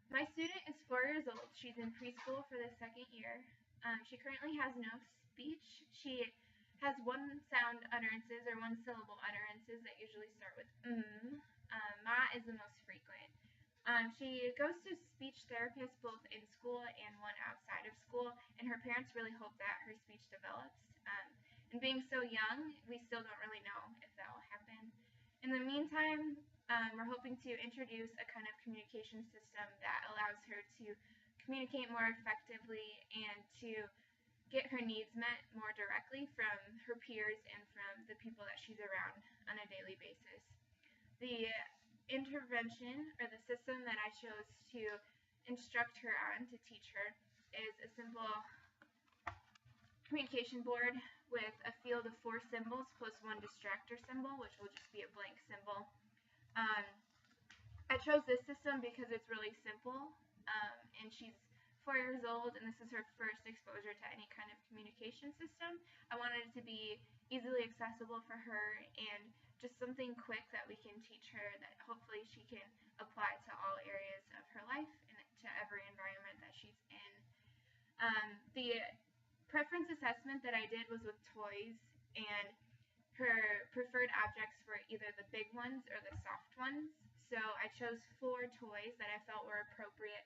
My student is 4 years old. She's in preschool for the second year. She currently has no speech. She has one sound utterances or one syllable utterances that usually start with ma is the most frequent. She goes to speech therapists both in school and one outside of school, and her parents really hope that her speech develops. And being so young, we still don't really know if that will happen. In the meantime, we're hoping to introduce a kind of communication system that allows her to communicate more effectively and to get her needs met more directly from her peers and from the people that she's around on a daily basis. The intervention or the system that I chose to instruct her on to teach her is a simple communication board with a field of 4 symbols plus one distractor symbol, which will just be a blank symbol. I chose this system because it's really simple, and she's 4 years old, and this is her first exposure to any kind of communication system. I wanted it to be easily accessible for her and just something quick that we can teach her that hopefully she can apply to all areas of her life and to every environment that she's in. The preference assessment that I did was with toys, and her preferred objects were either the big ones or the soft ones. So I chose 4 toys that I felt were appropriate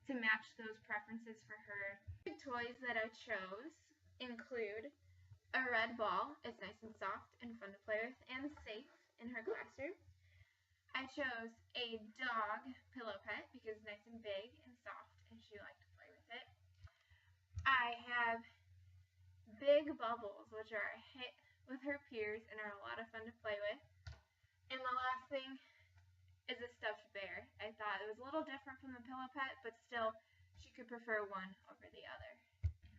to match those preferences for her. The toys that I chose include a red ball. It's nice and soft and fun to play with and safe in her classroom. I chose a dog pillow pet because it's nice and big and soft and she liked to play with it. I have big bubbles, which are a hit with her peers and are a lot of fun to play with. And the last thing is a stuffed bear. I thought it was a little different from the pillow pet, but still she could prefer one over the other.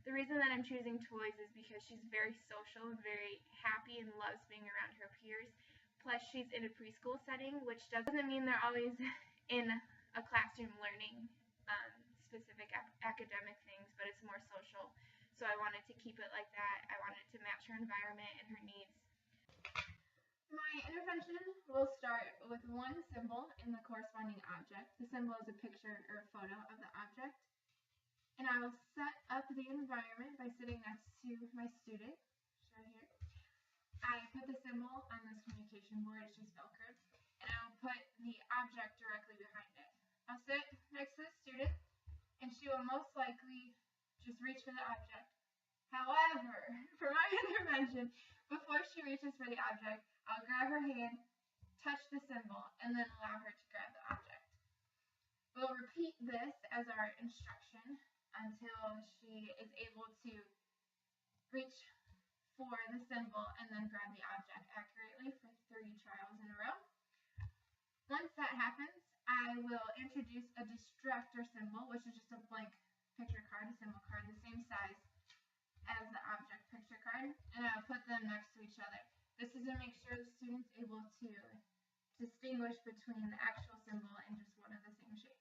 The reason that I'm choosing toys is because she's very social, very happy, and loves being around her peers. Plus, she's in a preschool setting, which doesn't mean they're always in a classroom learning specific academic things, but it's more social. So I wanted to keep it like that. I wanted to match her environment and her needs. My intervention will start with one symbol in the corresponding object. The symbol is a picture or a photo of the object. And I will set up the environment by sitting next to my student, right here. I put the symbol on this communication board, it's just Velcroed, and I will put the object directly behind it. I'll sit next to the student, and she will most likely just reach for the object. However, for my intervention, before she reaches for the object, I'll grab her hand, touch the symbol, and then allow her to grab the object. We'll repeat this as our instruction until she is able to reach for the symbol and then grab the object accurately for 3 trials in a row. Once that happens, I will introduce a distractor symbol, which is just a blank picture card, a symbol card, the same size as the object picture card, and I'll put them next to each other. This is to make sure the student's able to distinguish between the actual symbol and just one of the same shape.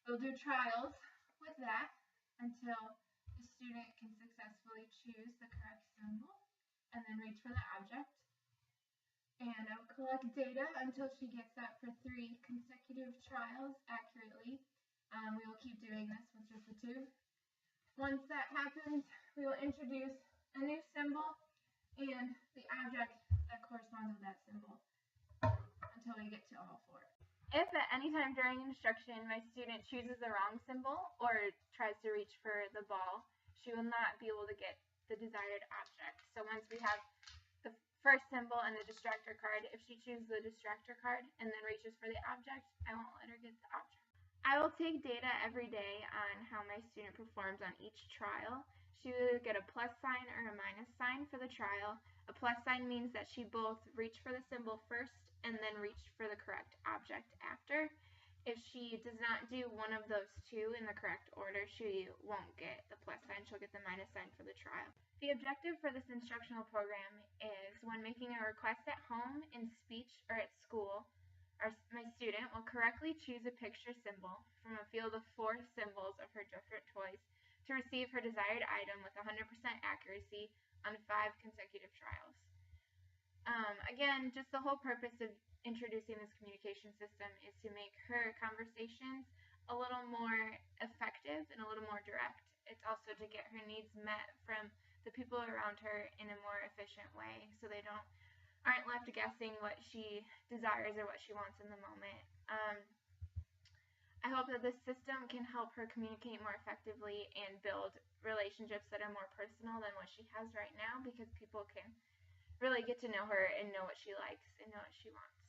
We'll do trials with that until the student can successfully choose the correct symbol and then reach for the object. And I'll collect data until she gets that for 3 consecutive trials accurately. We will keep doing this with just the 2. Once that happens, we will introduce a new symbol and the object that corresponds with that symbol until we get to all 4. If at any time during instruction my student chooses the wrong symbol or tries to reach for the ball, she will not be able to get the desired object. So once we have the first symbol and the distractor card, if she chooses the distractor card and then reaches for the object, I won't let her get the object. I will take data every day on how my student performs on each trial. She will either get a plus sign or a minus sign for the trial. A plus sign means that she both reached for the symbol first and then reached for the correct object after. If she does not do one of those 2 in the correct order, she won't get the plus sign. She'll get the minus sign for the trial. The objective for this instructional program is when making a request at home, in speech, or at school, my student will correctly choose a picture symbol from a field of 4 symbols of her different toys to receive her desired item with 100% accuracy on 5 consecutive trials. Again, just the whole purpose of introducing this communication system is to make her conversations a little more effective and a little more direct. It's also to get her needs met from the people around her in a more efficient way, so they aren't left guessing what she desires or what she wants in the moment. I hope that this system can help her communicate more effectively and build relationships that are more personal than what she has right now, because people can really get to know her and know what she likes and know what she wants.